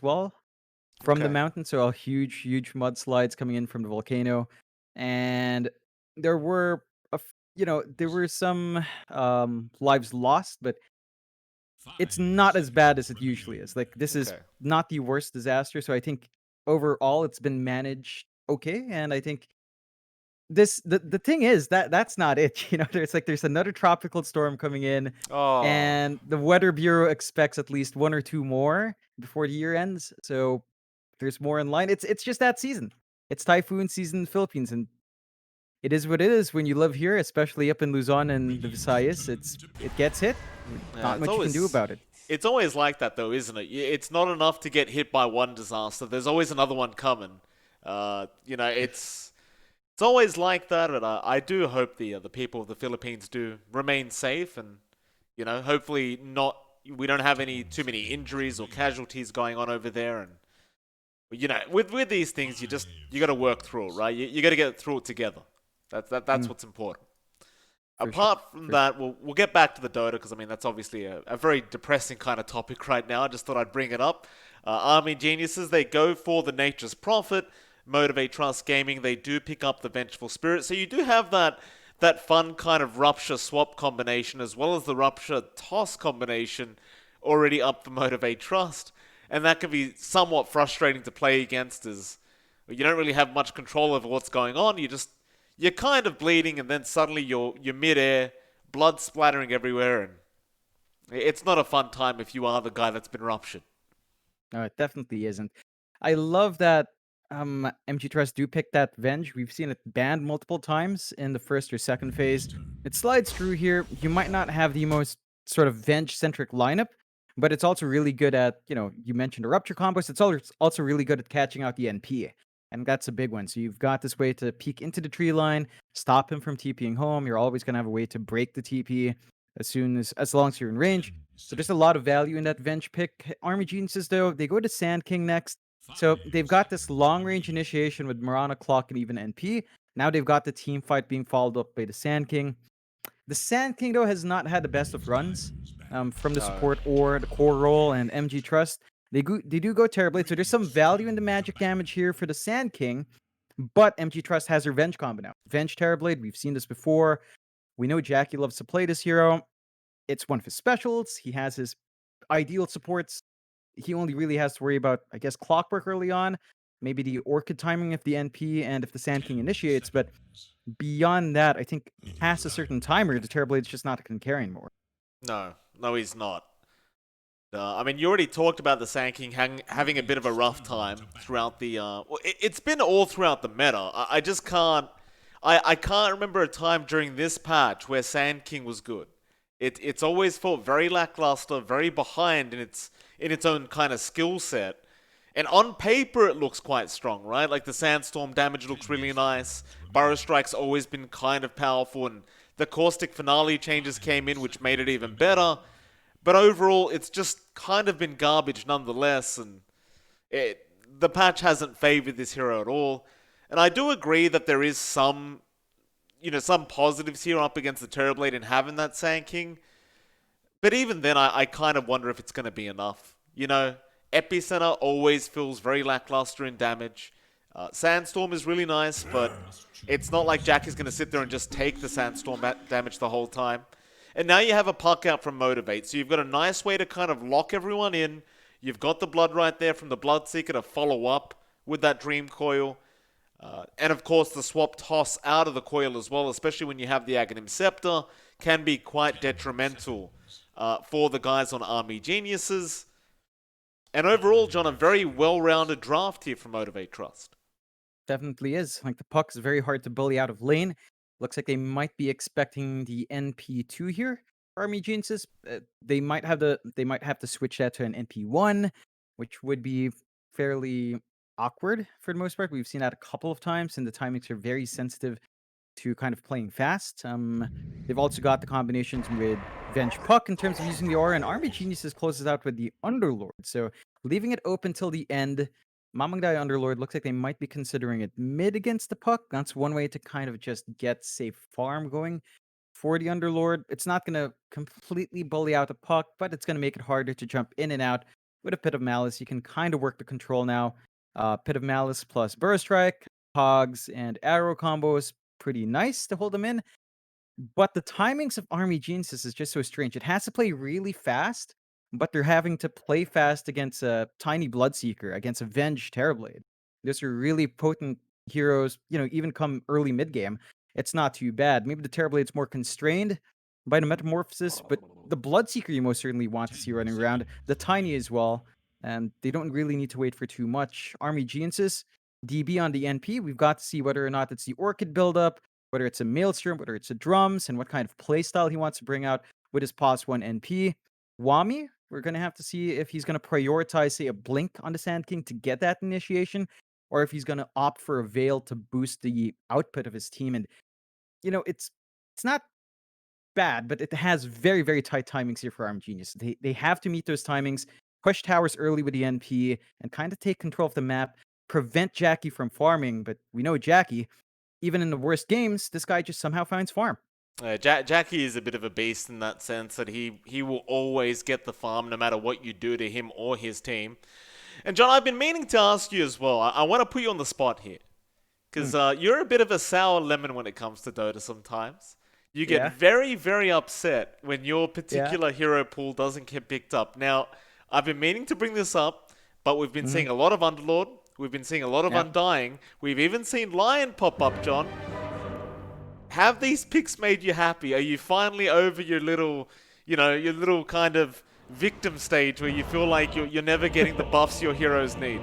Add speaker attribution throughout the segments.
Speaker 1: well from the
Speaker 2: Okay.
Speaker 1: mountain. So huge mudslides coming in from the volcano, and there were there were some lives lost, but it's not as bad as it usually is. Like, this is
Speaker 2: Okay.
Speaker 1: not the worst disaster, so I think overall it's been managed okay, and I think the thing is that that's not it. There's another tropical storm coming in,
Speaker 2: Oh.
Speaker 1: and the Weather Bureau expects at least one or two more before the year ends. So there's more in line. It's just that season. It's typhoon season in the Philippines, and it is what it is when you live here, especially up in Luzon and the Visayas. It gets hit.
Speaker 2: Yeah,
Speaker 1: Not much you can do about it.
Speaker 2: it's always like that though, isn't it? It's not enough to get hit by one disaster. There's always another one coming. It's always like that, but I do hope the people of the Philippines do remain safe, and hopefully not. We don't have any too many injuries or casualties going on over there, and with these things, you got to work through it, right? You got to get through it together. That's
Speaker 1: Mm,
Speaker 2: what's important.
Speaker 1: for sure.
Speaker 2: Apart from
Speaker 1: For sure.
Speaker 2: that, we'll get back to the Dota because I mean that's obviously a very depressing kind of topic right now. I just thought I'd bring it up. Army geniuses, they go for the nature's prophet. Motivate.Trust gaming, they do pick up the vengeful spirit. So you do have that fun kind of rupture swap combination as well as the rupture toss combination already up for Motivate.Trust, and that can be somewhat frustrating to play against as you don't really have much control over what's going on. You're kind of bleeding, and then suddenly you're midair, blood splattering everywhere, and it's not a fun time if you are the guy that's been ruptured.
Speaker 1: No, it definitely isn't. I love that MG.Trust do pick that Venge. We've seen it banned multiple times in the first or second phase. It slides through here. You might not have the most sort of Venge-centric lineup, but it's also really good at, you mentioned the Rupture combos. It's also really good at catching out the NP. And that's a big one. So you've got this way to peek into the tree line, stop him from TPing home. You're always going to have a way to break the TP as long as you're in range. So there's a lot of value in that Venge pick. Army Geniuses, though, they go to Sand King next. So they've got this long range initiation with Marana, Clock, and even NP. Now they've got the team fight being followed up by the Sand King. The Sand King, though, has not had the best of runs from the
Speaker 2: No.
Speaker 1: support or the core role and MG.Trust. They do go Terrorblade, so there's some value in the magic damage here for the Sand King, but MG.Trust has her Venge combo now. Venge Terrorblade, we've seen this before. We know Jackie loves to play this hero. It's one of his specials. He has his ideal supports. He only really has to worry about, I guess, Clockwork early on, maybe the Orchid timing if the NP and if the Sand King initiates, but beyond that, I think past a certain timer, the Terrorblade's just not going to carry anymore.
Speaker 2: No, no, he's not. I mean, you already talked about the Sand King having a bit of a rough time throughout the. Well, it's been all throughout the meta. I just can't. I can't remember a time during this patch where Sand King was good. It's always felt very lackluster, very behind in its own kind of skill set. And on paper, it looks quite strong, right? Like the Sandstorm damage looks really nice. Burrow Strike's always been kind of powerful, and the Caustic Finale changes came in, which made it even better. But overall, it's just kind of been garbage nonetheless, and the patch hasn't favored this hero at all. And I do agree that there is some positives here up against the Terrorblade and having that Sand King. But even then, I kind of wonder if it's going to be enough. Epicenter always feels very lackluster in damage. Sandstorm is really nice, but it's not like Jack is going to sit there and just take the Sandstorm damage the whole time. And now you have a puck out from Motivate, so you've got a nice way to kind of lock everyone in. You've got the blood right there from the Bloodseeker to follow up with that Dream Coil. And of course, the swap toss out of the coil as well, especially when you have the Aghanim Scepter, can be quite detrimental for the guys on Army Geniuses. And overall, John, a very well-rounded draft here from Motivate.Trust.
Speaker 1: Definitely is. Like, the puck is very hard to bully out of lane. Looks like they might be expecting the NP2 here. Army Geniuses, they might have to switch that to an NP1, which would be fairly awkward for the most part. We've seen that a couple of times, and the timings are very sensitive to kind of playing fast. They've also got the combinations with Venge Puck in terms of using the aura, and Army Geniuses closes out with the Underlord. So leaving it open till the end. Mamangdai Underlord looks like they might be considering it mid against the Puck. That's one way to kind of just get safe farm going for the Underlord. It's not going to completely bully out the Puck, but it's going to make it harder to jump in and out With a Pit of Malice, you can kind of work the control now. Pit of Malice plus Burst Strike, Hogs, and Arrow combos, pretty nice to hold them in. But the timings of Army Geniuses is just so strange. It has to play really fast, but they're having to play fast against a tiny Bloodseeker, against a Venge Terrorblade. Those are really potent heroes, even come early mid game. It's not too bad. Maybe the Terrorblade's more constrained by the Metamorphosis, but the Bloodseeker you most certainly want to see running around. The Tiny as well, and they don't really need to wait for too much. Army Geniuses, DB on the NP, we've got to see whether or not it's the Orchid buildup, whether it's a Maelstrom, whether it's a Drums, and what kind of playstyle he wants to bring out with his Pos 1 NP. Wami, we're going to have to see if he's going to prioritize, say, a Blink on the Sand King to get that initiation, or if he's going to opt for a Veil to boost the output of his team. And, it's not bad, but it has very, very tight timings here for Arm Genius. They have to meet those timings, push towers early with the NP, and kind of take control of the map, prevent Jackie from farming. But we know Jackie, even in the worst games, this guy just somehow finds farm.
Speaker 2: Jackie is a bit of a beast in that sense that he will always get the farm no matter what you do to him or his team. And John, I've been meaning to ask you as well. I want to put you on the spot here because you're a bit of a sour lemon when it comes to Dota sometimes. You get
Speaker 1: Yeah.
Speaker 2: very, very upset when your
Speaker 1: Yeah.
Speaker 2: particular hero pool doesn't get picked up. Now, I've been meaning to bring this up, but we've been seeing a lot of Underlord. We've been seeing a lot of
Speaker 1: Yeah.
Speaker 2: Undying. We've even seen Lion pop up, John. Have these picks made you happy? Are you finally over your little, your little kind of victim stage where you feel like you're never getting the buffs your heroes need?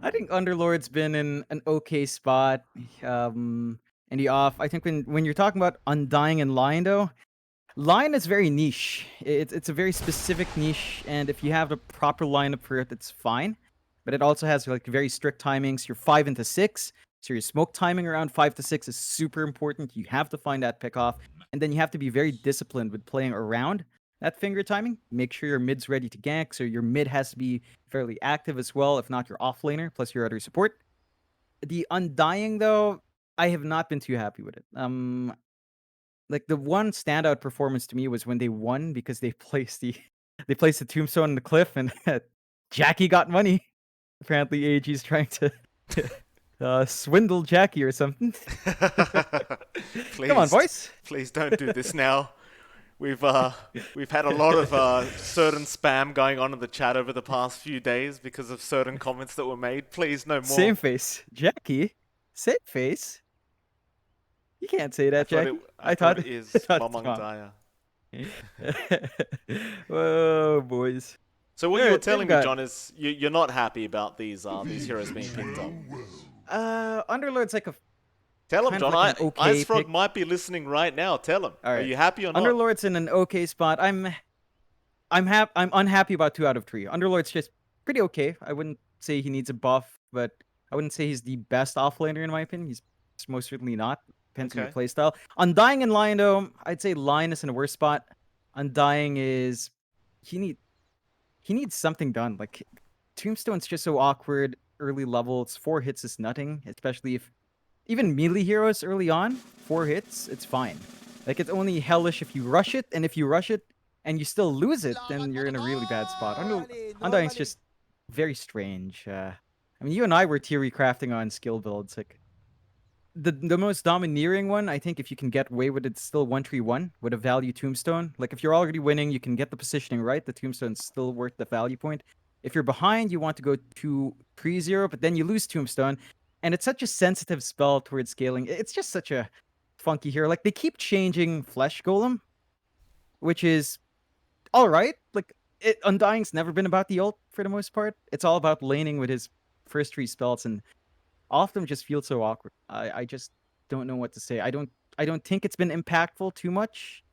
Speaker 1: I think Underlord's been in an okay spot. In the off. I think when you're talking about Undying and Lion though, Lion is very niche. It's a very specific niche, and if you have the proper lineup for it, it's fine. But it also has like very strict timings. You're 5 into 6, so your smoke timing around 5 to 6 is super important. You have to find that pick off, and then you have to be very disciplined with playing around that finger timing. Make sure your mid's ready to gank, so your mid has to be fairly active as well, if not your offlaner, plus your other support. The Undying though, I have not been too happy with it. Like the one standout performance to me was when they won because they placed the they placed the tombstone on the cliff and Jackie got money. Apparently AG's trying to swindle Jackie or something. Come on,
Speaker 2: Please,
Speaker 1: boys.
Speaker 2: please don't do this now. We've had a lot of certain spam going on in the chat over the past few days because of certain comments that were made. Please, no more.
Speaker 1: Same face. Jackie. Same face. You can't say that, Jackie.
Speaker 2: I thought it is
Speaker 1: I thought it's
Speaker 2: Mamang
Speaker 1: Daya. Whoa, boys.
Speaker 2: So what you were
Speaker 1: They've
Speaker 2: telling me,
Speaker 1: got-
Speaker 2: John, is you're not happy about these heroes being picked up.
Speaker 1: Underlord's like a
Speaker 2: Tell him,
Speaker 1: kind
Speaker 2: John.
Speaker 1: of like an okay
Speaker 2: Icefrog
Speaker 1: pick.
Speaker 2: might be listening right now. Tell him.
Speaker 1: All
Speaker 2: Are
Speaker 1: right.
Speaker 2: you happy or not?
Speaker 1: Underlord's in an okay spot. I'm unhappy about 2 out of 3. Underlord's just pretty okay. I wouldn't say he needs a buff, but I wouldn't say he's the best offlaner in my opinion. He's most certainly not. Depends on your
Speaker 2: Okay.
Speaker 1: playstyle. Undying and Lion though, I'd say Lion is in a worse spot. Undying is he needs something done. Like Tombstone's just so awkward early level. It's 4 hits is nothing, especially if even melee heroes early on, 4 hits, it's fine. Like it's only hellish if you rush it, and if you rush it and you still lose it, then you're in a really bad spot. Undying's just very strange. I mean, you and I were theory crafting on skill builds. Like the most domineering one, I think, if you can get away with it, still 1-3-1 with a value tombstone. Like if you're already winning, you can get the positioning right. The tombstone's still worth the value point. If you're behind, you want to go to 3-0, but then you lose tombstone, and it's such a sensitive spell towards scaling. It's just such a funky hero. Like they keep changing Flesh Golem, which is all right. Like Undying's never been about the ult for the most part. It's all about laning with his first 3 spells, and all of them just feel so awkward. I just don't know what to say. I don't think it's been impactful too much,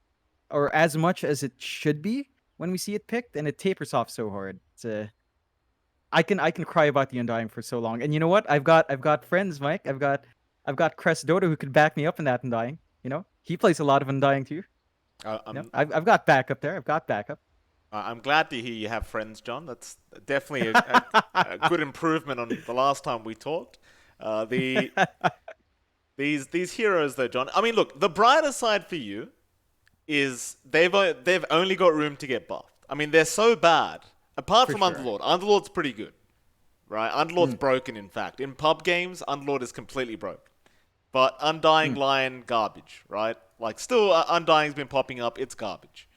Speaker 1: or as much as it should be when we see it picked, and it tapers off so hard. I can cry about the Undying for so long. And you know what? I've got friends, Mike. I've got Crest Dota who could back me up in that Undying. He plays a lot of Undying too. I've got backup there. I've got backup.
Speaker 2: I'm glad to hear you have friends, John. That's definitely a good improvement on the last time we talked. These heroes, though, John. I mean, look, the brighter side for you is they've only got room to get buffed. I mean, they're so bad Apart
Speaker 1: For
Speaker 2: from
Speaker 1: sure.
Speaker 2: Underlord. Underlord's pretty good, right? Underlord's
Speaker 1: Mm.
Speaker 2: broken, in fact. In pub games, Underlord is completely broke. But Undying
Speaker 1: Mm.
Speaker 2: Lion, garbage, right? Like, still, Undying's been popping up. It's garbage.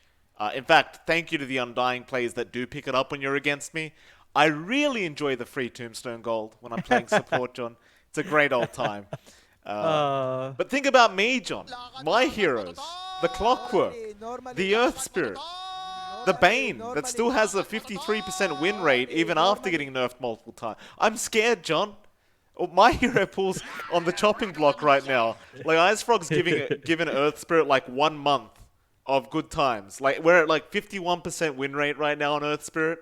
Speaker 2: In fact, thank you to the Undying players that do pick it up when you're against me. I really enjoy the free Tombstone Gold when I'm playing support, John. It's a great old time. Uh,
Speaker 1: uh,
Speaker 2: but think about me, John. My heroes. The Clockwork. The Earth Spirit. The Bane that still has a 53% win rate even after getting nerfed multiple times. I'm scared, John. Oh, my hero pool's on the chopping block right now. Like Ice Frog's giving Earth Spirit like 1 month of good times. Like we're at like 51% win rate right now on Earth Spirit.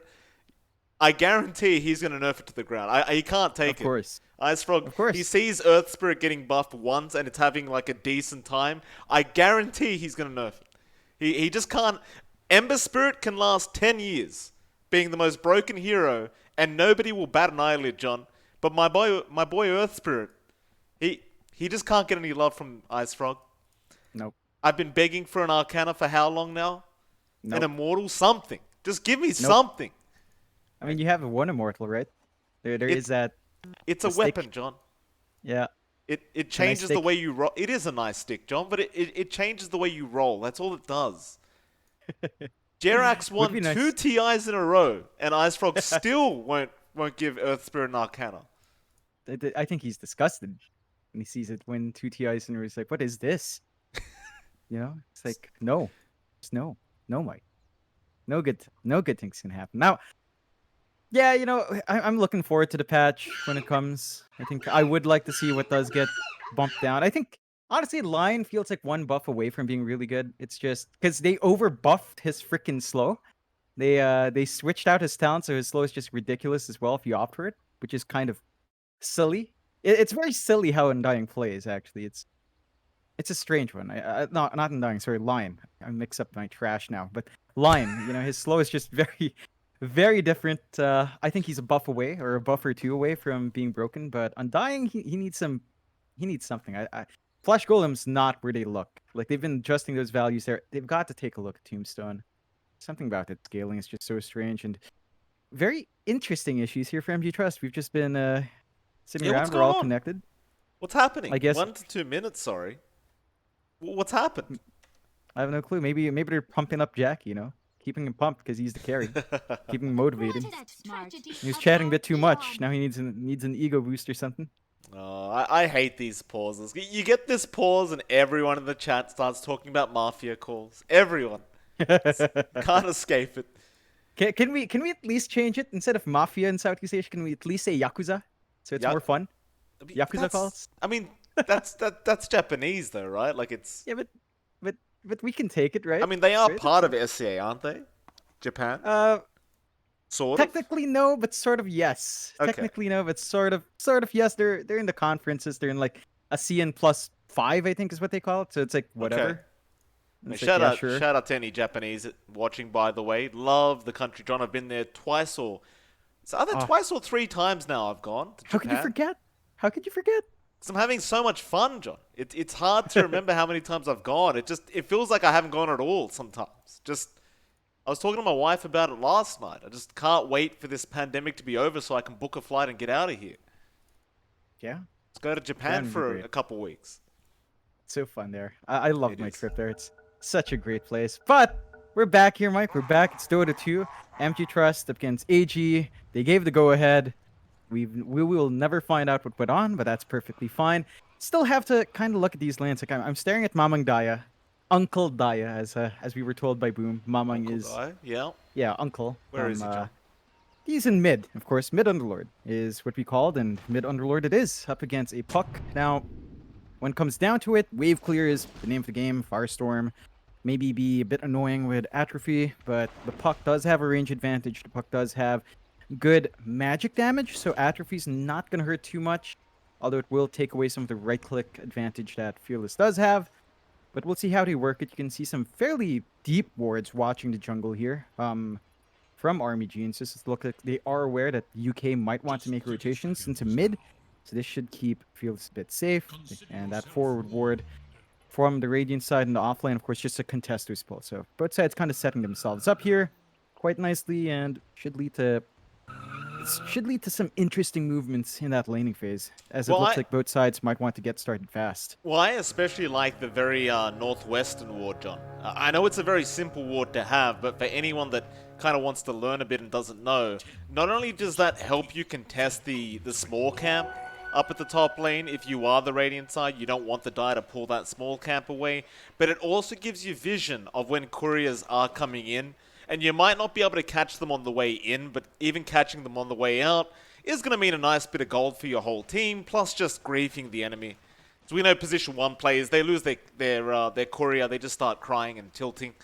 Speaker 2: I guarantee he's gonna nerf it to the ground. He can't
Speaker 1: of
Speaker 2: take it.
Speaker 1: course.
Speaker 2: Ice Frog,
Speaker 1: Of
Speaker 2: he
Speaker 1: course.
Speaker 2: sees Earth Spirit getting buffed once and it's having like a decent time. I guarantee he's gonna nerf it. He just can't. Ember Spirit can last 10 years, being the most broken hero, and nobody will bat an eyelid, John. But my boy Earth Spirit, he just can't get any love from Ice Frog.
Speaker 1: Nope.
Speaker 2: I've been begging for an Arcana for how long now? An
Speaker 1: Nope.
Speaker 2: Immortal? Something. Just give me
Speaker 1: Nope.
Speaker 2: something.
Speaker 1: I mean, you have one immortal, right? There is
Speaker 2: It's
Speaker 1: that
Speaker 2: it's a
Speaker 1: the
Speaker 2: weapon,
Speaker 1: stick.
Speaker 2: John.
Speaker 1: Yeah,
Speaker 2: It
Speaker 1: it's a nice
Speaker 2: changes the
Speaker 1: stick.
Speaker 2: way you roll. It is a nice stick, John, but it changes the way you roll. That's all it does. Jerax
Speaker 1: Would
Speaker 2: won
Speaker 1: be
Speaker 2: two
Speaker 1: nice.
Speaker 2: TIs in a row, and Ice Frog still won't give Earth Spirit an Arcana.
Speaker 1: I think he's disgusted when he sees it win two TIs and he's like, "What is this?" You know, it's like, no, just no, no, Mike, no good things can happen. Now, yeah, I'm looking forward to the patch when it comes. I think I would like to see what does get bumped down. I think honestly, Lion feels like one buff away from being really good. It's just because they over buffed his freaking slow. They switched out his talent, so his slow is just ridiculous as well if you opt for it, which is kind of silly. It's very silly how Undying plays. Actually, it's a strange one. Not Undying, sorry, Lion. I mix up my trash now, but Lion. His slow is just very, very different. I think he's a buff away or a buff or two away from being broken, but Undying, he needs some, he needs something. Flash Golem's not where they look. Like they've been adjusting those values there. They've got to take a look at Tombstone. Something about it scaling is just so strange and very interesting issues here for MG.Trust. We've just been sitting
Speaker 2: Yeah, what's
Speaker 1: around. We're
Speaker 2: going
Speaker 1: all
Speaker 2: on?
Speaker 1: connected.
Speaker 2: What's happening?
Speaker 1: I guess
Speaker 2: 1 to 2 minutes, sorry. What's happened?
Speaker 1: I have no clue. Maybe they're pumping up Jack. Keeping him pumped because he's the carry, keeping him motivated. He was chatting a bit too much. Now he needs an ego boost or something.
Speaker 2: Oh, I hate these pauses. You get this pause and everyone in the chat starts talking about mafia calls. Everyone. Can't escape it.
Speaker 1: Can we at least change it instead of mafia in Southeast Asia? Can we at least say yakuza so it's
Speaker 2: Yeah,
Speaker 1: more fun? Yakuza calls.
Speaker 2: I mean, that's Japanese though, right? Like it's.
Speaker 1: Yeah, but we can take it,
Speaker 2: I
Speaker 1: right?
Speaker 2: mean, they are
Speaker 1: Right?
Speaker 2: part of SCA, aren't they? Japan,
Speaker 1: Uh,
Speaker 2: sort of.
Speaker 1: Technically no, but sort of yes.
Speaker 2: Okay.
Speaker 1: Technically no, but sort of yes. They're in the conferences. They're in like a CN plus 5, I think is what they call it. So it's like
Speaker 2: Okay.
Speaker 1: whatever.
Speaker 2: I
Speaker 1: And
Speaker 2: mean,
Speaker 1: it's like, yeah, sure.
Speaker 2: shout out to any Japanese watching, by the way. Love the country, John. I've been there twice or it's either
Speaker 1: Ah,
Speaker 2: twice or 3 times now. I've gone to
Speaker 1: how could you
Speaker 2: Japan
Speaker 1: forget? How could you forget?
Speaker 2: because I'm having so much fun, John. It's hard to remember how many times I've gone. It feels like I haven't gone at all sometimes. Just I was talking to my wife about it last night. I just can't wait for this pandemic to be over so I can book a flight and get out of here.
Speaker 1: Yeah,
Speaker 2: Let's go to Japan
Speaker 1: Japan would be
Speaker 2: for
Speaker 1: great.
Speaker 2: a couple weeks.
Speaker 1: It's so fun there. I love
Speaker 2: It
Speaker 1: my
Speaker 2: is.
Speaker 1: trip there. It's such a great place. But we're back here, Mike. We're back. It's Dota 2. MG.Trust against AG. They gave the go ahead. We will never find out what went on, but that's perfectly fine. Still have to kind of look at these lands. Like I'm staring at Mamang Daya, Uncle Daya, as we were told by Boom. Mamang
Speaker 2: Uncle
Speaker 1: is,
Speaker 2: Guy, yeah.
Speaker 1: yeah, uncle.
Speaker 2: Where is he, John?
Speaker 1: He's in mid, of course. Mid Underlord is what we called, and mid Underlord it is up against a puck. Now, when it comes down to it, wave clear is the name of the game. Firestorm maybe be a bit annoying with atrophy, but the puck does have a range advantage. The puck does have good magic damage, so atrophy's not going to hurt too much, although it will take away some of the right click advantage that Fearless does have. But we'll see how they work it. You can see some fairly deep wards watching the jungle here. From Army Genes, just look like they are aware that UK might want to make rotations into mid, so this should keep Fearless a bit safe. And that forward ward from the Radiant side and the offlane, of course, just a contest pull. So both sides kind of setting themselves up here. quite nicely and should lead to some interesting movements in that laning phase, as it
Speaker 2: Well,
Speaker 1: looks
Speaker 2: I
Speaker 1: like both sides might want to get started fast.
Speaker 2: Well, I especially like the very northwestern ward, John. I know it's a very simple ward to have, but for anyone that kind of wants to learn a bit and doesn't know, not only does that help you contest the small camp up at the top lane if you are the Radiant side, you don't want the die to pull that small camp away, but it also gives you vision of when couriers are coming in, and you might not be able to catch them on the way in, but even catching them on the way out is going to mean a nice bit of gold for your whole team, plus just griefing the enemy. So we know position 1 players, they lose their courier, they just start crying and tilting.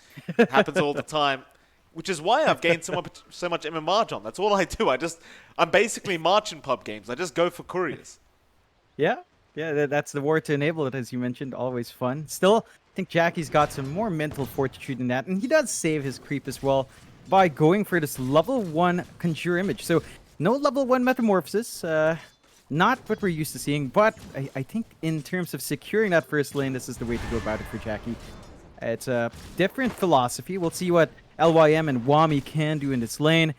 Speaker 2: Happens all the time. Which is why I've gained so much MMR, John. That's all I do. I'm basically March in pub games. I just go for couriers.
Speaker 1: Yeah, yeah, that's the war to enable it, as you mentioned. Always fun. Still, I think Jackie's got some more mental fortitude in that, and he does save his creep as well by going for this level 1 Conjure Image. So, no level 1 Metamorphosis. Not what we're used to seeing, but I think in terms of securing that first lane, this is the way to go about it for Jackie. It's a different philosophy. We'll see what LYM and Wami can do in this lane.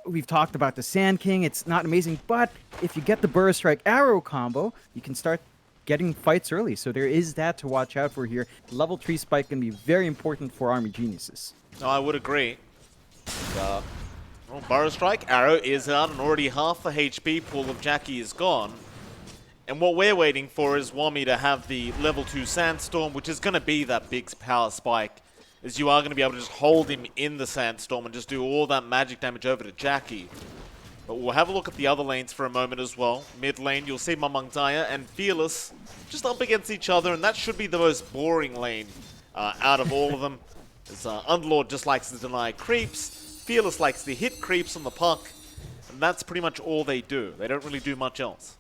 Speaker 1: We've talked about the Sand King. It's not amazing, but if you get the Burst Strike Arrow combo, you can start getting fights early. So there is that to watch out for here. Level 3 spike can be very important for Army Geniuses.
Speaker 2: No, I would agree. Well, Burrow Strike, Arrow is out, and already half the HP pool of Jackie is gone. And what we're waiting for is Wami to have the level 2 Sandstorm, which is going to be that big power spike, as you are going to be able to just hold him in the Sandstorm and just do all that magic damage over to Jackie. But we'll have a look at the other lanes for a moment as well. Mid lane, you'll see Mamangdaya and Fearless just up against each other, and that should be the most boring lane out of all of them. As Underlord just likes to deny creeps, Fearless likes to hit creeps on the puck, and that's pretty much all they do. They don't really do much else.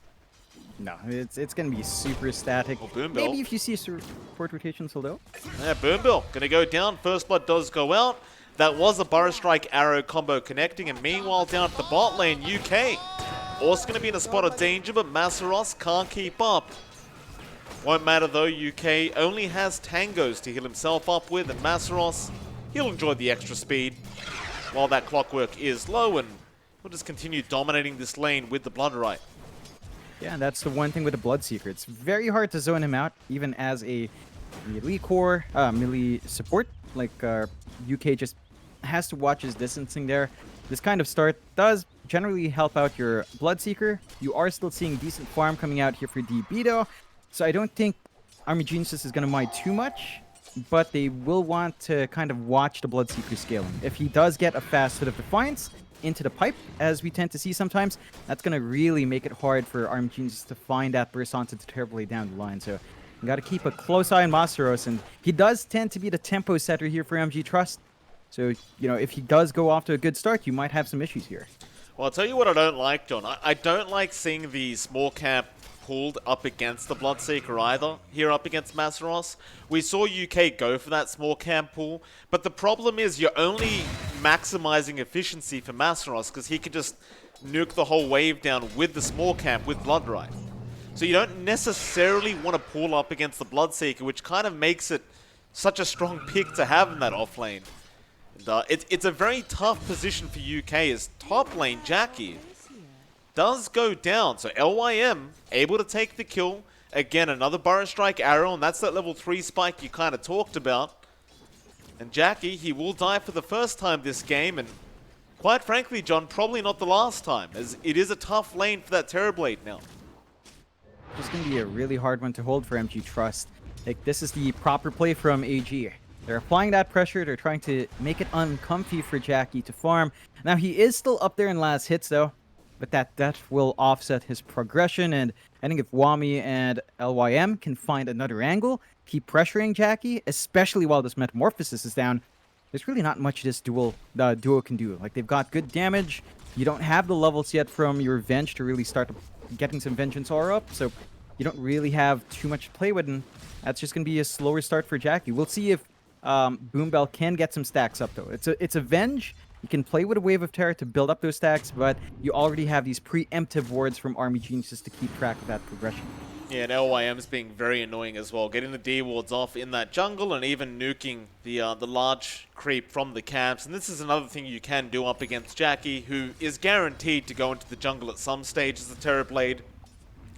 Speaker 1: No, it's going to be super static.
Speaker 2: Oh, Boombill.
Speaker 1: Maybe if you see support rotations, although.
Speaker 2: Yeah, Boombill gonna go down. First blood does go out. That was a Burrow Strike Arrow combo connecting, and meanwhile down at the bot lane, UK also gonna be in a spot of danger, but Masaros can't keep up. Won't matter though, UK only has Tangos to heal himself up with, and Masaros, he'll enjoy the extra speed while that clockwork is low, and we'll just continue dominating this lane with the Bloodrite.
Speaker 1: Yeah, and that's the one thing with the Bloodseeker. It's very hard to zone him out, even as a melee support. Like, UK just has to watch his distancing there. This kind of start does generally help out your Bloodseeker. You are still seeing decent farm coming out here for DB though, so I don't think Army Geniuses is going to mind too much, but they will want to kind of watch the Bloodseeker scaling. If he does get a fast hit of Defiance into the pipe, as we tend to see sometimes, that's going to really make it hard for Army Geniuses to find that burst onto the Turbo down the line. So you got to keep a close eye on Masaros, and he does tend to be the tempo setter here for MG.Trust. So, you know, if he does go off to a good start, you might have some issues here.
Speaker 2: Well, I'll tell you what I don't like, John. I don't like seeing the small camp pulled up against the Bloodseeker either, here up against Masaros. We saw UK go for that small camp pull, but the problem is you're only maximizing efficiency for Masaros because he can just nuke the whole wave down with the small camp with Bloodrite. So you don't necessarily want to pull up against the Bloodseeker, which kind of makes it such a strong pick to have in that off lane. And, it's a very tough position for UK as top lane Jackie does go down. So LYM able to take the kill. Again, another Burrow Strike Arrow, and that's that level 3 spike you kind of talked about. And Jackie, he will die for the first time this game, and quite frankly, John, probably not the last time, as it is a tough lane for that Terrorblade now.
Speaker 1: Just going to be a really hard one to hold for MG.Trust. Like, this is the proper play from AG. They're applying that pressure. They're trying to make it uncomfy for Jackie to farm. Now, he is still up there in last hits, though. But that will offset his progression. And I think if Wami and LYM can find another angle, keep pressuring Jackie, especially while this Metamorphosis is down, there's really not much this duo can do. Like, they've got good damage. You don't have the levels yet from your Venge to really start getting some Vengeance aura up. So you don't really have too much to play with. And that's just going to be a slower start for Jackie. We'll see if Boombell can get some stacks up, though. It's a Venge. You can play with a Wave of Terror to build up those stacks, but you already have these preemptive wards from Army Geniuses to keep track of that progression.
Speaker 2: Yeah, and LYM's being very annoying as well, getting the D wards off in that jungle and even nuking the large creep from the camps. And this is another thing you can do up against Jackie, who is guaranteed to go into the jungle at some stage as a Terrorblade,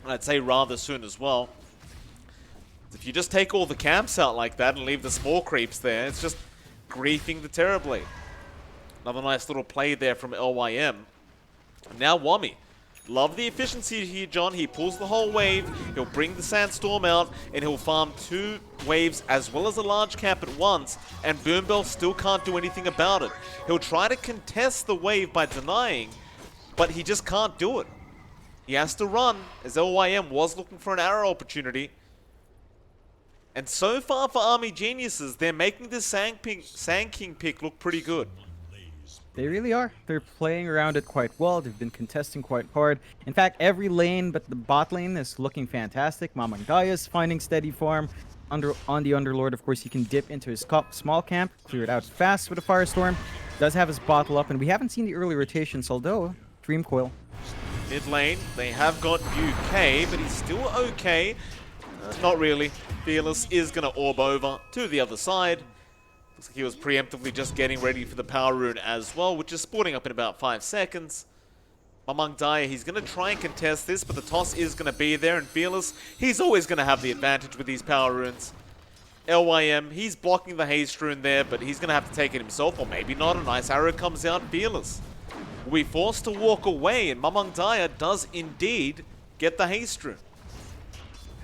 Speaker 2: and I'd say rather soon as well. If you just take all the camps out like that and leave the small creeps there, it's just griefing the Terrorblade. Another nice little play there from LYM. Now Wommy. Love the efficiency here, John. He pulls the whole wave, he'll bring the Sandstorm out, and he'll farm 2 waves as well as a large camp at once, and Boombell still can't do anything about it. He'll try to contest the wave by denying, but he just can't do it. He has to run, as LYM was looking for an arrow opportunity. And so far for Army Geniuses, they're making this Sand King pick look pretty good.
Speaker 1: They really are. They're playing around it quite well. They've been contesting quite hard. In fact, every lane but the bot lane is looking fantastic. Mamangdaya is finding steady farm. On the Underlord, of course, he can dip into his small camp, clear it out fast with a Firestorm. Does have his bottle up, and we haven't seen the early rotations, although Dream Coil.
Speaker 2: Mid lane, they have got UK, but he's still okay. Not really. Fearless is going to orb over to the other side. Looks like he was preemptively just getting ready for the power rune as well, which is sporting up in about 5 seconds. Mamangdaya, he's going to try and contest this, but the toss is going to be there, and Fearless, he's always going to have the advantage with these power runes. LYM, he's blocking the haste rune there, but he's going to have to take it himself, or maybe not. A nice arrow comes out, Fearless will be forced to walk away, and Mamangdaya does indeed get the haste rune.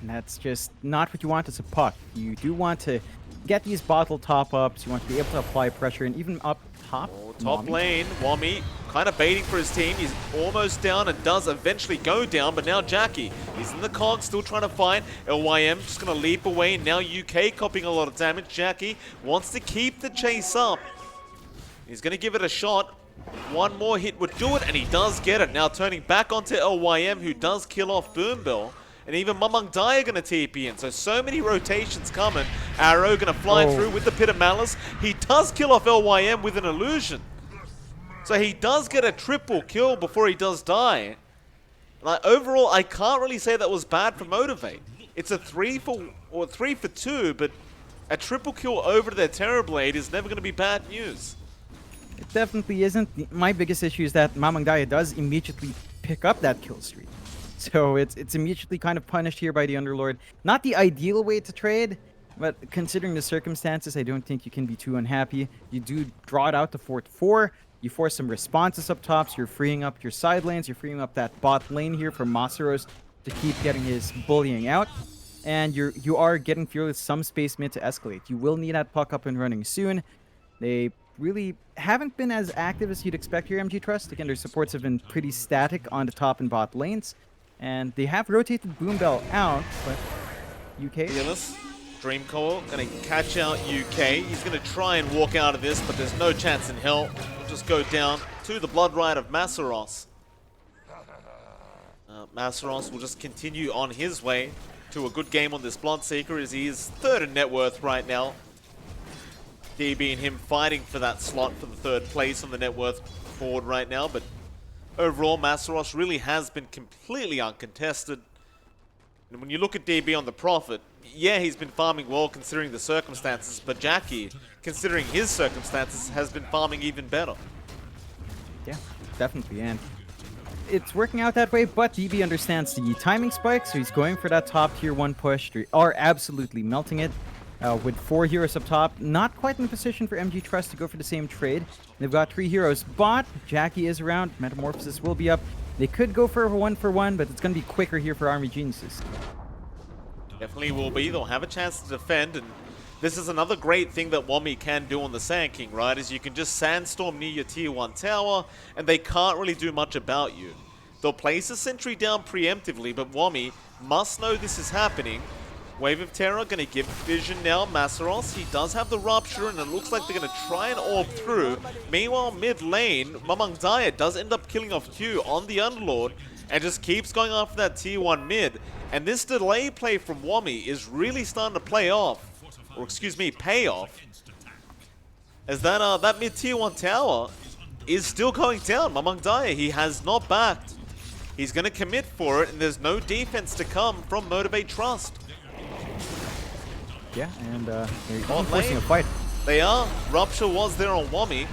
Speaker 1: And that's just not what you want as a puck. You do want to get these bottle top-ups. You want to be able to apply pressure, and even up top.
Speaker 2: Oh, top lane, Wommy kind of baiting for his team. He's almost down and does eventually go down, but now Jackie, he's in the cog, still trying to find. LYM just going to leap away. Now UK copying a lot of damage. Jackie wants to keep the chase up. He's going to give it a shot. One more hit would do it, and he does get it. Now turning back onto LYM, who does kill off Boombell. And even Mamangdaya going to TP in. So many rotations coming. Arrow going to fly through with the Pit of Malice. He does kill off LYM with an illusion. So he does get a triple kill before he does die. Like, overall, I can't really say that was bad for Motivate. It's a 3 for 2, but a triple kill over their Terrorblade is never going to be bad news.
Speaker 1: It definitely isn't. My biggest issue is that Mamangdaya does immediately pick up that kill streak. So it's immediately kind of punished here by the Underlord. Not the ideal way to trade, but considering the circumstances, I don't think you can be too unhappy. You do draw it out to 4-4. You force some responses up top, so you're freeing up your side lanes. You're freeing up that bot lane here for Masaros to keep getting his bullying out. And you are getting Fearless some space mid to escalate. You will need that puck up and running soon. They really haven't been as active as you'd expect here, MG.Trust. Again, their supports have been pretty static on the top and bot lanes. And they have rotated Boombell out, but UK.
Speaker 2: Fearless, Dream Coil, going to catch out UK. He's going to try and walk out of this, but there's no chance in hell. He'll just go down to the Blood Ride of Masaros. Masaros will just continue on his way to a good game on this Bloodseeker, as he is 3rd in net worth right now. DB and him fighting for that slot for the 3rd place on the net worth board right now, but overall, Masaros really has been completely uncontested. And when you look at DB on the Prophet, yeah, he's been farming well considering the circumstances, but Jackie, considering his circumstances, has been farming even better.
Speaker 1: Yeah, definitely, and it's working out that way, but DB understands the timing spike, so he's going for that top tier 1 push. They are absolutely melting it. With 4 heroes up top, not quite in a position for MG.Trust to go for the same trade. They've got 3 heroes, but Jackie is around. Metamorphosis will be up. They could go for a 1-for-1, but it's going to be quicker here for Army Geniuses.
Speaker 2: Definitely will be. They'll have a chance to defend, and this is another great thing that Wommy can do on the Sand King, right? Is you can just Sandstorm near your tier 1 tower, and they can't really do much about you. They'll place a sentry down preemptively, but Wommy must know this is happening. Wave of Terror going to give vision now. Masaros, he does have the Rupture, and it looks like they're going to try and orb through. Meanwhile, mid lane, Mamangdaya does end up killing off Q on the Underlord, and just keeps going after that tier 1 mid. And this delay play from Wommy is really starting to pay off. Or excuse me, pay off. As that mid tier 1 tower is still going down. Mamangdaya, he has not backed. He's going to commit for it, and there's no defense to come from Motivate.Trust.
Speaker 1: Yeah, and they're
Speaker 2: Bot
Speaker 1: forcing a
Speaker 2: lane.
Speaker 1: fight.
Speaker 2: They are. Rupture was there on Wami.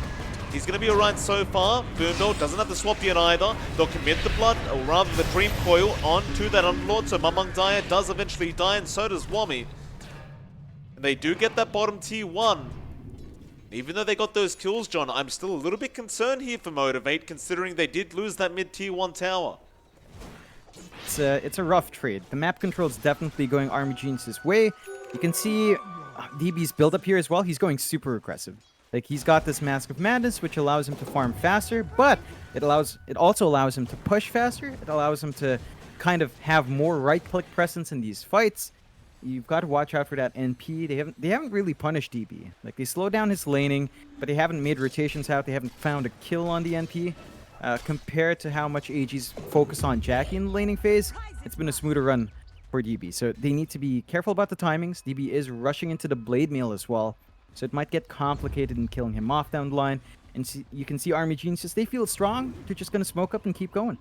Speaker 2: He's going to be alright so far. Boombill doesn't have the swap yet either. They'll commit the blood, or rather the Dream Coil, onto that Underlord. So Mamang Daya does eventually die, and so does Wami. And they do get that bottom tier 1. Even though they got those kills, John, I'm still a little bit concerned here for Motivate, considering they did lose that mid tier 1 tower.
Speaker 1: It's a rough trade. The map control is definitely going Army Genius's way. You can see DB's build up here as well. He's going super aggressive. Like, he's got this Mask of Madness, which allows him to farm faster, but it also allows him to push faster. It allows him to kind of have more right-click presence in these fights. You've got to watch out for that NP. They haven't really punished DB. Like, they slowed down his laning, but they haven't made rotations out. They haven't found a kill on the NP. Compared to how much AG's focus on Jackie in the laning phase, it's been a smoother run for DB. So they need to be careful about the timings. DB is rushing into the Blade Mail as well, so it might get complicated in killing him off down the line. And you can see Army Geniuses, they feel strong. They're just going to smoke up and keep going.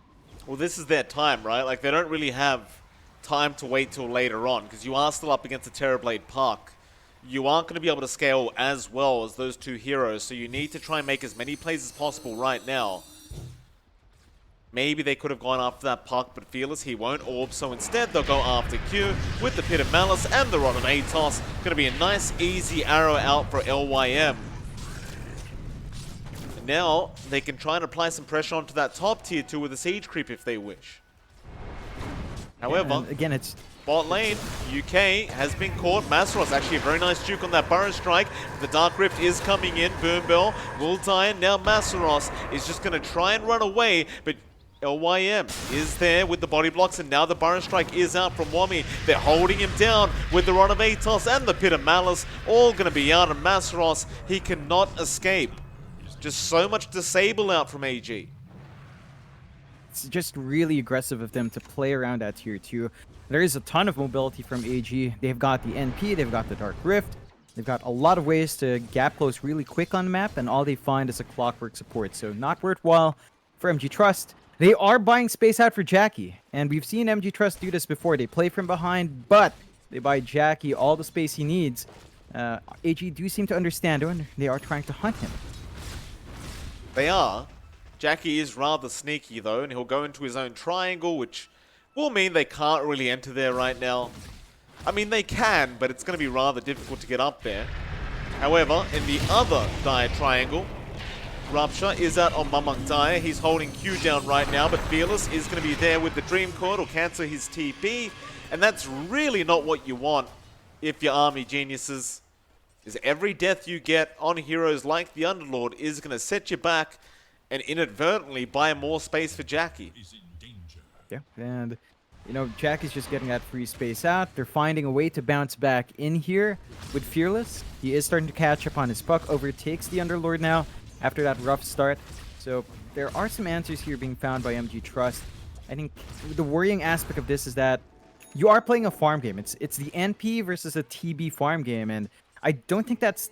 Speaker 2: Well, this is their time, right? Like, they don't really have time to wait till later on, because you are still up against a Terrorblade Park. You aren't going to be able to scale as well as those two heroes, so you need to try and make as many plays as possible right now. Maybe they could have gone after that Puck, but Fearless, he won't orb, so instead they'll go after Q with the Pit of Malice and the Rod of Atos. Going to be a nice, easy arrow out for LYM. And now they can try and apply some pressure onto that top tier 2 with a Siege Creep if they wish. However,
Speaker 1: yeah, again, it's
Speaker 2: bot lane, UK has been caught. Masros, actually a very nice juke on that Burrow Strike. The Dark Rift is coming in. Boombill will die, and now Masros is just going to try and run away, but LYM is there with the body blocks, and now the Burrow Strike is out from Wami. They're holding him down with the Rod of Atos and the Pit of Malice. All going to be out, and Masros, he cannot escape. Just so much disable out from AG.
Speaker 1: It's just really aggressive of them to play around at tier 2. There is a ton of mobility from AG. They've got the NP, they've got the Dark Rift. They've got a lot of ways to gap close really quick on the map, and all they find is a Clockwork support. So not worthwhile for MG.Trust. They are buying space out for Jackie, and we've seen MG.Trust do this before. They play from behind, but they buy Jackie all the space he needs. AG do seem to understand it, and they are trying to hunt him.
Speaker 2: They are. Jackie is rather sneaky though, and he'll go into his own triangle, which will mean they can't really enter there right now. I mean, they can, but it's going to be rather difficult to get up there. However, in the other Dire triangle, Rupture is out on Mamang Daya. He's holding Q down right now, but Fearless is going to be there with the Dream Coil. Will cancel his TP, and that's really not what you want if you're Army Geniuses. Is every death you get on heroes like the Underlord is going to set you back and inadvertently buy more space for Jackie.
Speaker 1: Yeah, and you know, Jackie's just getting that free space out. They're finding a way to bounce back in here with Fearless. He is starting to catch up on his puck, overtakes the Underlord now after that rough start. So there are some answers here being found by MG.Trust. I think the worrying aspect of this is that you are playing a farm game. It's the NP versus a TB farm game, and I don't think that's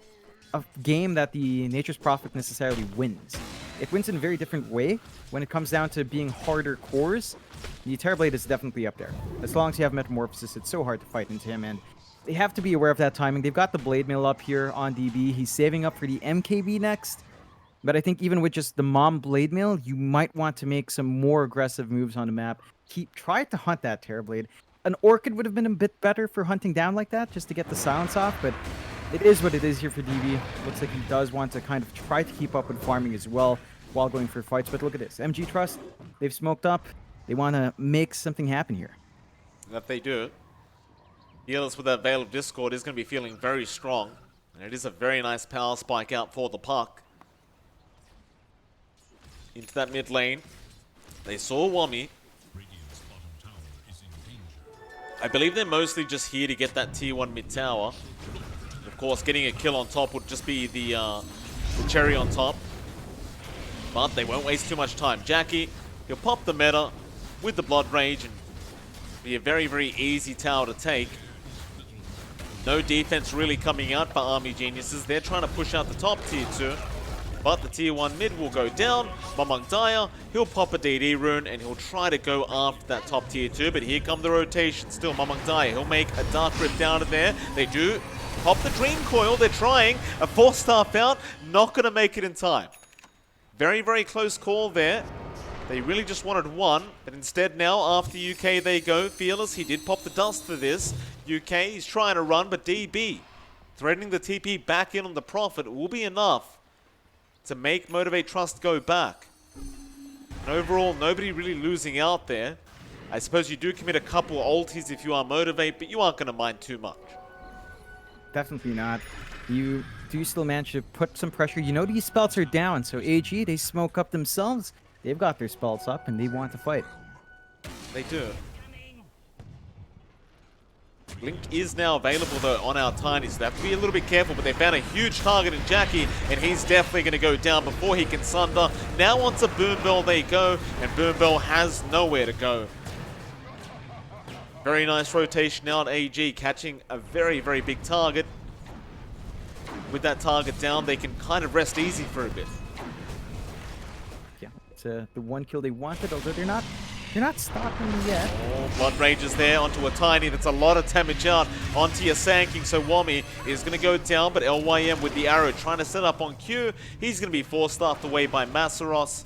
Speaker 1: a game that the Nature's Prophet necessarily wins. It wins in a very different way. When it comes down to being harder cores, the Terrorblade is definitely up there. As long as you have Metamorphosis, it's so hard to fight into him, and they have to be aware of that timing. They've got the Blade Mail up here on DB. He's saving up for the MKB next. But I think even with just the Mom Blade Mail, you might want to make some more aggressive moves on the map. Try to hunt that Terrorblade. An Orchid would have been a bit better for hunting down like that, just to get the silence off, but it is what it is here for DB. Looks like he does want to kind of try to keep up with farming as well while going for fights. But look at this. MG.Trust, they've smoked up. They want to make something happen here.
Speaker 2: That they do. Fearless with that Veil of Discord is going to be feeling very strong. And it is a very nice power spike out for the puck. Into that mid lane. They saw Wami. I believe they're mostly just here to get that tier 1 mid tower. Of course, getting a kill on top would just be the cherry on top. But they won't waste too much time. Jackie, he'll pop the meta with the Blood Rage and be a very, very easy tower to take. No defense really coming out for Army Geniuses. They're trying to push out the top tier 2. But the tier 1 mid will go down. Mamangdaya, he'll pop a DD rune and he'll try to go after that top tier 2. But here come the rotations. Still Mamangdaya, he'll make a dark rip down to there. They do pop the dream coil. They're trying. A 4-star found. Not going to make it in time. Very, very close call there. They really just wanted one, but instead now, after UK they go. Fearless, he did pop the dust for this. UK, he's trying to run, but DB, threatening the TP back in on the Prophet, will be enough to make Motivate.Trust go back. And overall, nobody really losing out there. I suppose you do commit a couple ultis if you are Motivate, but you aren't going to mind too much.
Speaker 1: Definitely not. You do still manage to put some pressure. You know these spells are down, so AG, they smoke up themselves. They've got their spells up, and they want to fight.
Speaker 2: They do. Blink is now available, though, on our Tiny, so they have to be a little bit careful, but they found a huge target in Jackie, and he's definitely going to go down before he can sunder. Now onto Boombell they go, and Boombell has nowhere to go. Very nice rotation out AG, catching a very, very big target. With that target down, they can kind of rest easy for a bit.
Speaker 1: Yeah, it's the one kill they wanted, although they're not stopping yet.
Speaker 2: Oh, Blood Rage is there onto a Tiny. That's a lot of damage out onto your Sanking. So Wami is going to go down, but LYM with the arrow trying to set up on Q. He's going to be force-staffed away by Masaros.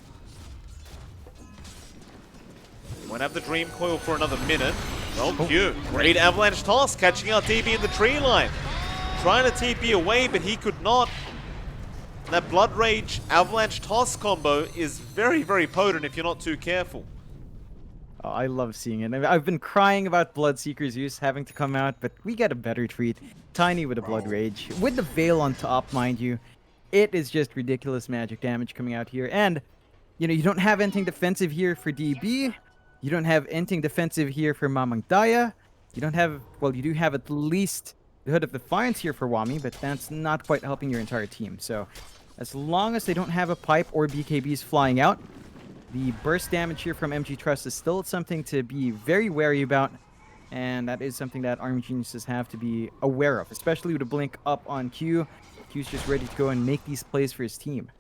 Speaker 2: Won't have the Dream Coil for another minute. Well, Q, great Avalanche Toss, catching out DB in the tree line. Trying to TP away, but he could not. And that Blood Rage Avalanche Toss combo is very, very potent if you're not too careful.
Speaker 1: Oh, I love seeing it. I've been crying about Bloodseeker's use having to come out, but we get a better treat. Tiny with a Blood Rage. With the Veil on top, mind you. It is just ridiculous magic damage coming out here. And, you know, you don't have anything defensive here for DB. You don't have anything defensive here for Mamangdaya. You don't have, well, you do have at least the Hood of Defiance here for Wami, but that's not quite helping your entire team. So, as long as they don't have a pipe or BKBs flying out, the burst damage here from MG.Trust is still something to be very wary about, and that is something that Army Geniuses have to be aware of, especially with a blink up on Q. Q's just ready to go and make these plays for his team.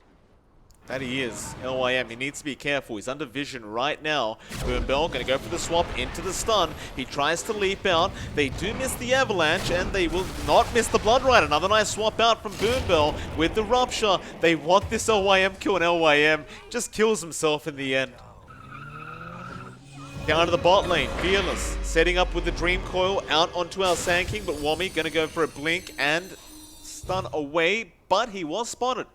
Speaker 2: That he is. LYM, he needs to be careful. He's under vision right now. Boombell going to go for the swap into the stun. He tries to leap out. They do miss the Avalanche, and they will not miss the Blood Ride. Another nice swap out from Boombell with the Rupture. They want this LYM kill, and LYM just kills himself in the end. Down to the bot lane, Fearless setting up with the Dream Coil out onto our Sand King, but Wami going to go for a blink and stun away, but he was spotted.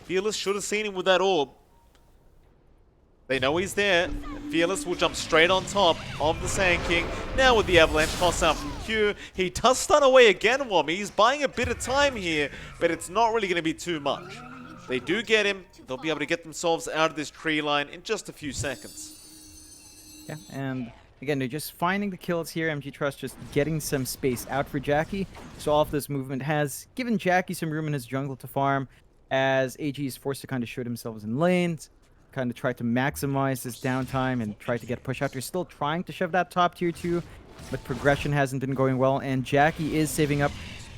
Speaker 2: Fearless should have seen him with that orb. They know he's there. Fearless will jump straight on top of the Sand King. Now with the Avalanche toss out from Q, he does stun away again, Wami. He's buying a bit of time here, but it's not really going to be too much. They do get him. They'll be able to get themselves out of this tree line in just a few seconds.
Speaker 1: Yeah, and again, they're just finding the kills here. MG.Trust just getting some space out for Jackie. So all of this movement has given Jackie some room in his jungle to farm, as AG is forced to kind of shoot themselves in lanes, kind of try to maximize this downtime and try to get a push out. They're still trying to shove that top tier 2, but progression hasn't been going well, and Jackie is saving up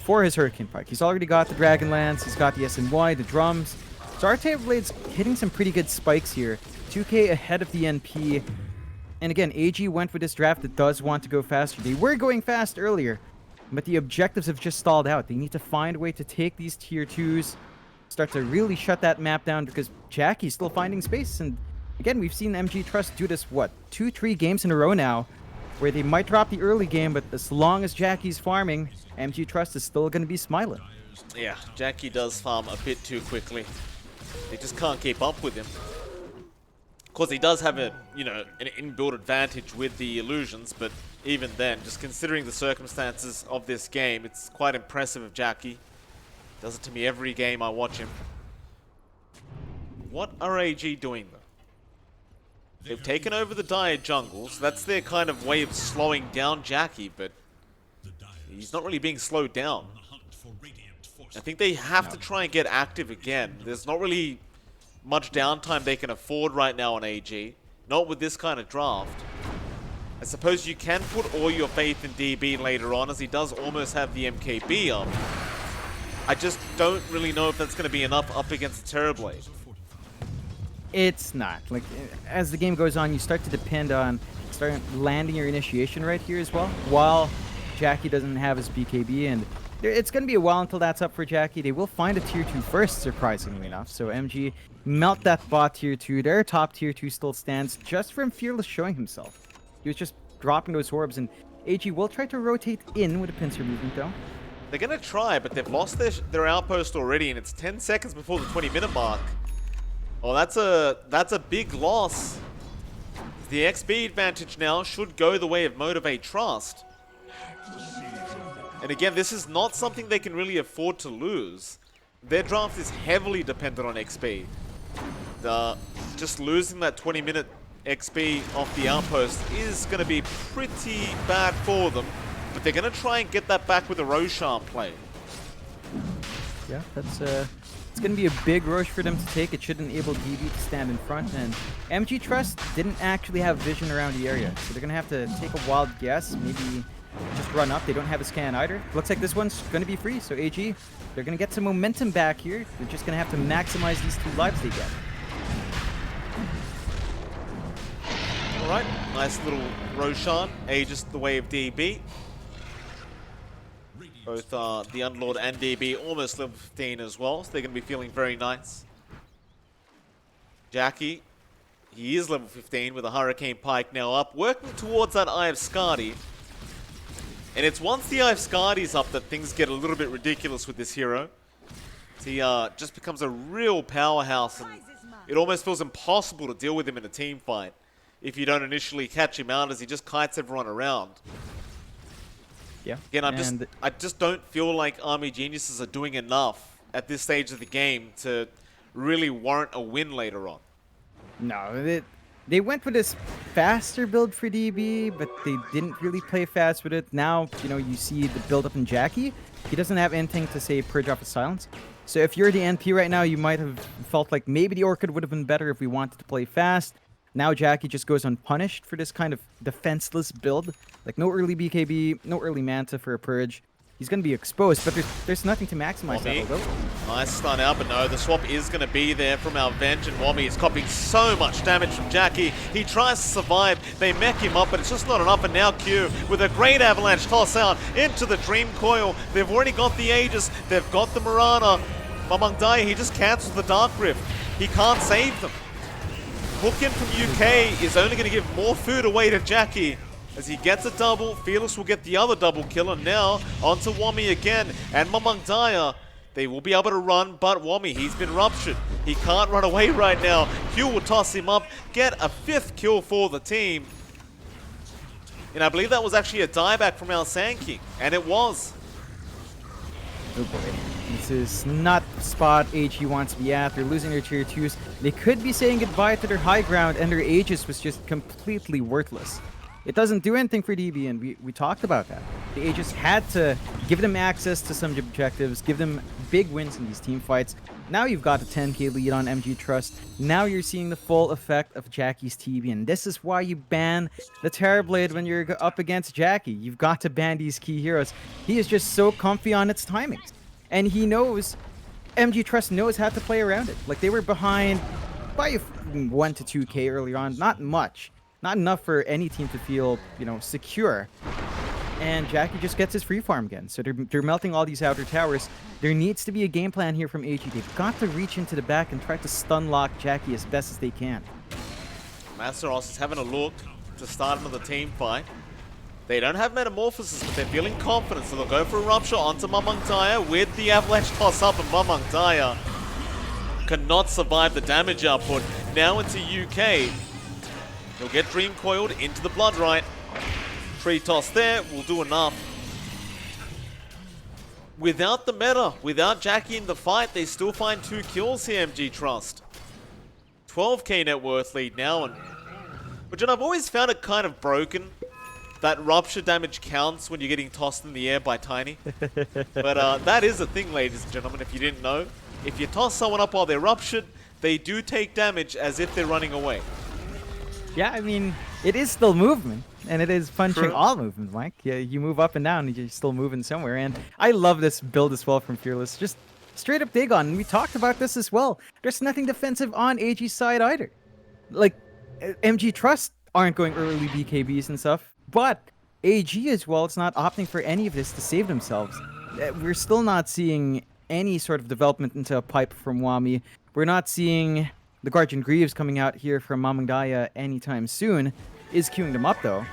Speaker 1: for his Hurricane Pike. He's already got the Dragonlance, he's got the SNY, the drums. So Artave Blade's hitting some pretty good spikes here. 2k ahead of the NP. And again, AG went with this draft that does want to go faster. They were going fast earlier, but the objectives have just stalled out. They need to find a way to take these tier 2s, start to really shut that map down, because Jackie's still finding space. And again, we've seen MG.Trust do this, what, 2-3 games in a row now, where they might drop the early game, but as long as Jackie's farming, MG.Trust is still going to be smiling.
Speaker 2: Yeah, Jackie does farm a bit too quickly. They just can't keep up with him. Of course, he does have a, you know, an inbuilt advantage with the illusions, but even then, just considering the circumstances of this game, it's quite impressive of Jackie. Does it to me every game I watch him. What are AG doing, though? They've taken over the Dire jungle, so that's their kind of way of slowing down Jackie, but he's not really being slowed down. I think they have to try and get active again. There's not really much downtime they can afford right now on AG. Not with this kind of draft. I suppose you can put all your faith in DB later on, as he does almost have the MKB up. I just don't really know if that's going to be enough up against the Terrorblade.
Speaker 1: It's not. Like, as the game goes on, you start to depend on landing your initiation right here as well, while Jackie doesn't have his BKB, and it's going to be a while until that's up for Jackie. They will find a tier 2 first, surprisingly enough. So MG melt that bot tier 2. Their top tier 2 still stands just from Fearless showing himself. He was just dropping those orbs, and AG will try to rotate in with a pincer movement, though.
Speaker 2: They're going to try, but they've lost their outpost already, and it's 10 seconds before the 20-minute mark. Oh, that's a big loss. The XP advantage now should go the way of Motivate.Trust. And again, this is not something they can really afford to lose. Their draft is heavily dependent on XP. Just losing that 20-minute XP off the outpost is going to be pretty bad for them. But they're going to try and get that back with a Roshan play.
Speaker 1: Yeah, that's it's going to be a big rush for them to take. It should enable DB to stand in front, and MG.Trust didn't actually have vision around the area, so they're going to have to take a wild guess, maybe just run up. They don't have a scan either. Looks like this one's going to be free, so AG, they're going to get some momentum back here. They're just going to have to maximize these 2 lives they get.
Speaker 2: Alright, nice little Roshan, Aegis the way of DB. Both the Unlord and DB almost level 15 as well, so they're going to be feeling very nice. Jackie, he is level 15 with a Hurricane Pike now up, working towards that Eye of Skadi. And it's once the Eye of Skadi's up that things get a little bit ridiculous with this hero. He just becomes a real powerhouse, and it almost feels impossible to deal with him in a team fight if you don't initially catch him out, as he just kites everyone around.
Speaker 1: Yeah.
Speaker 2: Again, I just don't feel like Army Geniuses are doing enough at this stage of the game to really warrant a win later on.
Speaker 1: No, they went with this faster build for DB, but they didn't really play fast with it. Now, you see the build up in Jackie. He doesn't have anything to say Purge off of Silence. So if you're the NP right now, you might have felt like maybe the Orchid would have been better if we wanted to play fast. Now Jackie just goes unpunished for this kind of defenseless build. Like, no early BKB, no early Manta for a Purge. He's going to be exposed, but there's nothing to maximize that, although.
Speaker 2: Nice stun out, but no, the swap is going to be there from our Venge, and Wami is copying so much damage from Jackie. He tries to survive, they mech him up, but it's just not enough, and now Q with a great avalanche toss out into the Dream Coil. They've already got the Aegis, they've got the Mirana. Mamangdaya, he just cancels the Dark Rift. He can't save them. Hookin from UK is only going to give more food away to Jackie. As he gets a double, Fearless will get the other double kill, and now onto Wami again, and Mamangdaya. They will be able to run, but Wami, he's been ruptured. He can't run away right now. Q will toss him up, get a 5th kill for the team. And I believe that was actually a dieback from our Sand King, and it was.
Speaker 1: Oh boy. This is not the spot AG wants to be at. They're losing their tier 2s. They could be saying goodbye to their high ground, and their Aegis was just completely worthless. It doesn't do anything for DB, and we talked about that. The Aegis had to give them access to some objectives, give them big wins in these team fights. Now you've got a 10k lead on MG.Trust. Now you're seeing the full effect of Jackie's TB, and this is why you ban the Terrorblade when you're up against Jackie. You've got to ban these key heroes. He is just so comfy on its timings. And he knows, MG.Trust knows how to play around it. Like, they were behind by 1 to 2k early on, not much. Not enough for any team to feel, secure. And Jackie just gets his free farm again. So they're melting all these outer towers. There needs to be a game plan here from AG. They've got to reach into the back and try to stun lock Jackie as best as they can.
Speaker 2: Masteros is having a look to start another team fight. They don't have Metamorphosis, but they're feeling confident, so they'll go for a Rupture onto Mamangdaya with the Avalanche toss up, and Mamangdaya cannot survive the damage output. Now into UK. He'll get Dream Coiled into the Bloodright. Tree toss there will do enough. Without the meta, without Jackie in the fight, they still find 2 kills here, MG.Trust. 12k net worth lead now, and but John, I've always found it kind of broken that rupture damage counts when you're getting tossed in the air by Tiny. But that is a thing, ladies and gentlemen, if you didn't know. If you toss someone up while they're ruptured, they do take damage as if they're running away.
Speaker 1: Yeah, I mean, it is still movement, and it is punching
Speaker 2: True.
Speaker 1: all movement, Mike. Yeah, you move up and down, and you're still moving somewhere. And I love this build as well from Fearless. Just straight up dig on. And we talked about this as well. There's nothing defensive on AG's side either. Like MG.Trust aren't going early BKBs and stuff, but AG as well. It's not opting for any of this to save themselves. We're still not seeing any sort of development into a pipe from Wami. We're not seeing the Guardian Greaves coming out here from Mamangdaya anytime soon. Is queuing them up though.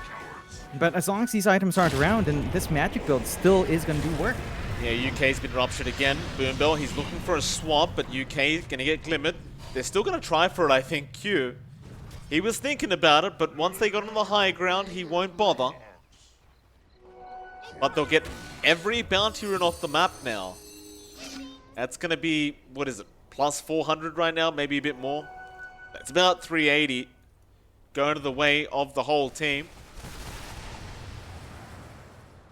Speaker 1: But as long as these items aren't around, and this magic build still is going to do work.
Speaker 2: Yeah, UK's been ruptured again. Boombill, he's looking for a swap, but UK gonna get glimmered. They're still gonna try for it, I think, Q. He was thinking about it, but once they got on the high ground, he won't bother. But they'll get every bounty rune off the map now. That's gonna be, what is it, plus 400 right now, maybe a bit more. That's about 380 going to the way of the whole team.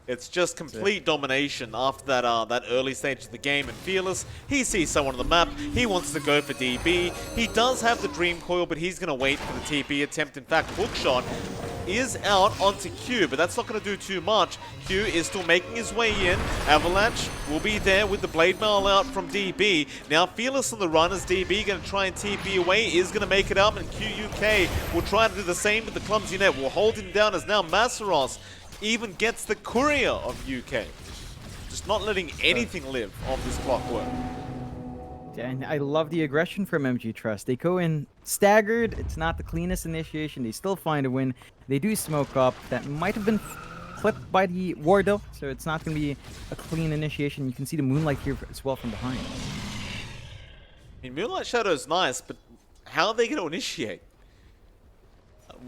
Speaker 2: It's just complete domination after that early stage of the game. And Fearless, he sees someone on the map. He wants to go for DB. He does have the Dream Coil, but he's going to wait for the TP attempt. In fact, Hookshot is out onto Q, but that's not going to do too much. Q is still making his way in. Avalanche will be there with the Blade Mail out from DB. Now Fearless on the run as DB going to try and TP away, is going to make it up, and QUK will try to do the same with the Clumsy Net. Will hold him down as now Masaros even gets the courier of UK. Just not letting anything live of this clockwork.
Speaker 1: And I love the aggression from MG.Trust. They go in staggered. It's not the cleanest initiation. They still find a win. They do smoke up. That might have been clipped by the ward though, so it's not going to be a clean initiation. You can see the Moonlight here as well from behind.
Speaker 2: I mean, Moonlight Shadow is nice, but how are they going to initiate?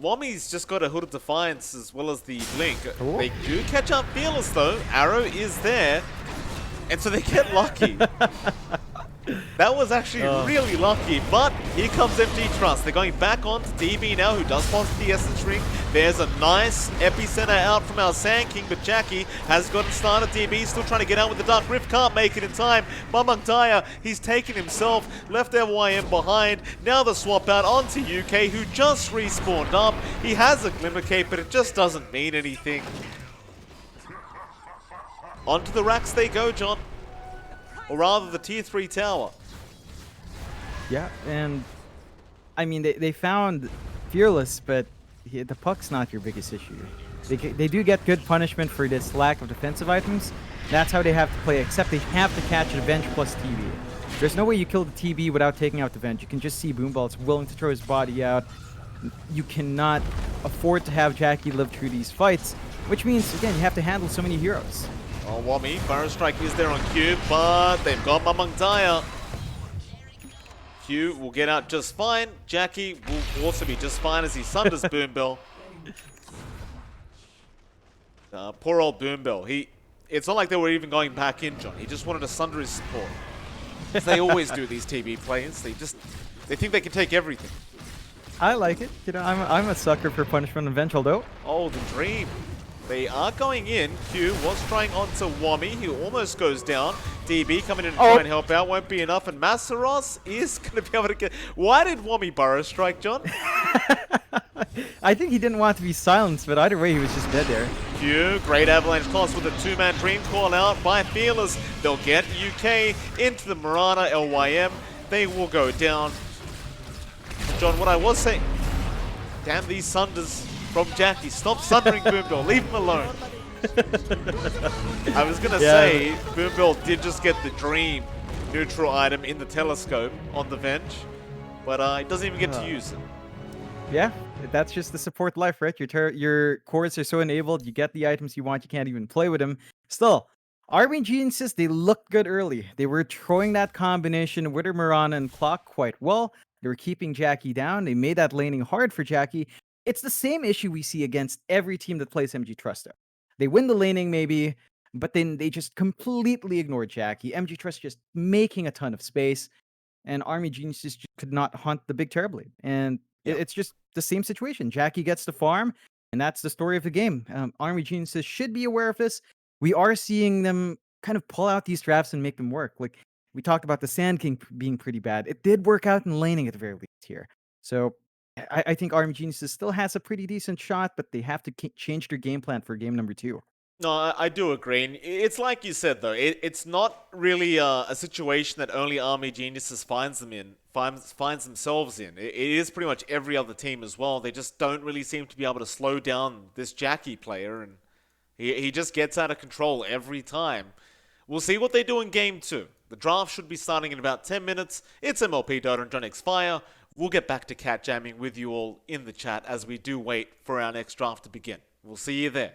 Speaker 2: Wami's just got a Hood of Defiance as well as the Blink.
Speaker 1: Cool.
Speaker 2: They do catch up Fearless though. Arrow is there. And so they get lucky. That was actually really lucky, but here comes MG.Trust. They're going back on to DB now, who does post the Essence Ring. There's a nice epicenter out from our Sand King, but Jackie has gotten started. DB still trying to get out with the Dark Rift, can't make it in time. Mamangdaya, he's taken himself, left LYM behind. Now the swap out onto UK, who just respawned up. He has a Glimmer Cape, but it just doesn't mean anything. Onto the racks they go, John. Or rather, the tier 3 tower.
Speaker 1: Yeah, and I mean, they found Fearless, but the puck's not your biggest issue. They do get good punishment for this lack of defensive items. That's how they have to play, except they have to catch a Venge plus TB. There's no way you kill the TB without taking out the Venge. You can just see Boomball's willing to throw his body out. You cannot afford to have Jackie live through these fights, which means, again, you have to handle so many heroes.
Speaker 2: Oh, Wami, Burrow Strike is there on Q, but they've got Mamangdaya. Q will get out just fine. Jackie will also be just fine as he sunders Boombill. Poor old Boombill. It's not like they were even going back in, John. He just wanted to sunder his support. As they always do, these TB players. They think they can take everything.
Speaker 1: I like it. You know, I'm a sucker for punishment and Venge, though.
Speaker 2: Oh, the dream. They are going in. Q was trying onto Wami. He almost goes down. DB coming in to try and help out. Won't be enough. And Masaros is going to be able to get... Why did Wami Burrow Strike, John?
Speaker 1: I think he didn't want to be silenced, but either way, he was just dead there.
Speaker 2: Q, great Avalanche toss with a two-man Dream Call out by Fearless. They'll get UK into the Marana LYM. They will go down. John, what I was saying... Damn these Sunders from Jackie. Stop sundering Boombill. Leave him alone. I was going to say, Boombill did just get the Dream neutral item in the telescope on the Venge, but he doesn't even get to use it.
Speaker 1: Yeah, that's just the support life, right? Your cores are so enabled, you get the items you want, you can't even play with them. Still, RBG insists they looked good early. They were throwing that combination with Mirana and Clock quite well. They were keeping Jackie down. They made that laning hard for Jackie. It's the same issue we see against every team that plays MG.Trust. They win the laning maybe, but then they just completely ignore Jackie. MG.Trust just making a ton of space, and Army Geniuses just could not hunt the big Terrorblade. And it's just the same situation. Jackie gets the farm, and that's the story of the game. Army Geniuses should be aware of this. We are seeing them kind of pull out these drafts and make them work. Like, we talked about the Sand King being pretty bad. It did work out in laning at the very least here. So I think RM Geniuses still has a pretty decent shot, but they have to change their game plan for game number 2.
Speaker 2: No, I do agree. And it's like you said though. It's not really a situation that only Army Geniuses finds themselves in. It is pretty much every other team as well. They just don't really seem to be able to slow down this Jackie player, and he just gets out of control every time. We'll see what they do in game 2. The draft should be starting in about 10 minutes. It's MLP Dota and johnxfire. We'll get back to cat jamming with you all in the chat as we do wait for our next draft to begin. We'll see you there.